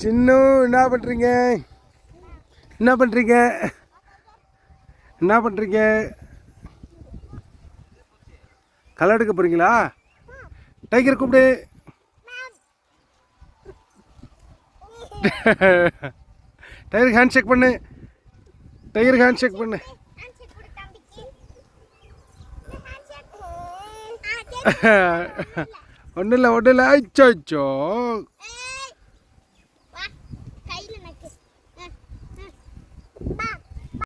சின்னு என்ன பண்ணுறீங்க? என்ன பண்ணுறீங்க? என்ன பண்ணுறீங்க? களை எடுக்க போகிறீங்களா? டைகர் கூப்பிடு. டைகருக்கு ஹேண்ட் ஷேக் பண்ணு. டைகருக்கு ஹேண்ட் ஷேக் பண்ணு. ஒன்றும் இல்லை ஒன்றும் இல்லை. அச்சோ அச்சோ. கையில்